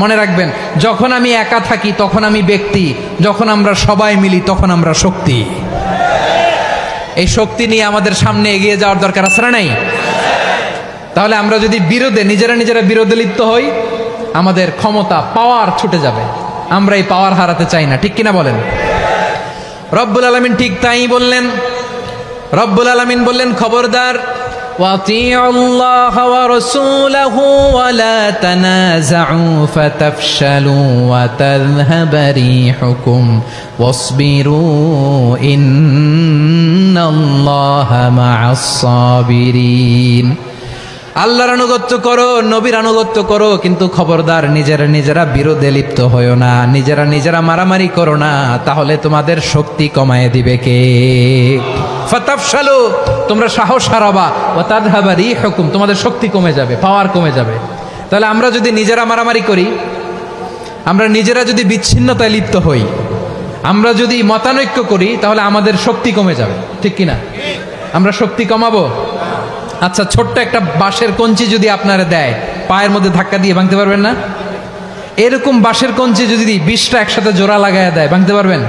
মনে রাখবেন, যখন আমি একা থাকি তখন আমি ব্যক্তি, যখন আমরা সবাই মিলি তখন আমরা শক্তি। এই শক্তি নিয়ে আমাদের সামনে এগিয়ে যাওয়ার দরকার আছে না নাই? তাহলে আমরা যদি নিজেরা বিরোধে লিপ্ত হই, আমাদের ক্ষমতা পাওয়ার ছুটে যাবে। আমরা এই পাওয়ার হারাতে চাই না, ঠিক কিনা বলেন? রব্বুল আলামিন ঠিক তাই বললেন। রব্বুল আলামিন বললেন, খবরদার, وَأَطِيعُوا اللَّهَ وَرَسُولَهُ وَلَا تَنَازَعُوا فَتَفْشَلُوا وَتَذْهَبَ رِيحُكُمْ وَاصْبِرُوا إِنَّ اللَّهَ مَعَ الصَّابِرِينَ। আল্লাহর আনুগত্য করো, নবীর আনুগত্য করো, কিন্তু খবরদার নিজেরা বিরোধে লিপ্ত হয়ো না, নিজেরা মারামারি করো না, তাহলে তোমাদের শক্তি কমায় দিবে কে? ফাতাফশালু, তোমরা সাহস হারাবা, ওয়া তাযহাবা রিহুকুম, তোমাদের শক্তি কমে যাবে, পাওয়ার কমে যাবে। তাহলে আমরা যদি নিজেরা মারামারি করি, আমরা নিজেরা যদি বিচ্ছিন্নতায় লিপ্ত হই, আমরা যদি মতানৈক্য করি, তাহলে আমাদের শক্তি কমে যাবে, ঠিক কিনা? আমরা শক্তি কমাবো? আচ্ছা, ছোট্ট একটা বাঁশের কঞ্চি যদি আপনারা দেয়, পায়ের মধ্যে ধাক্কা দিয়ে ভাঙতে পারবেন না? এরকম বাঁশের কঞ্চি যদি 20টা একসাথে জোড়া লাগায় দেয়, ভাঙতে পারবেন?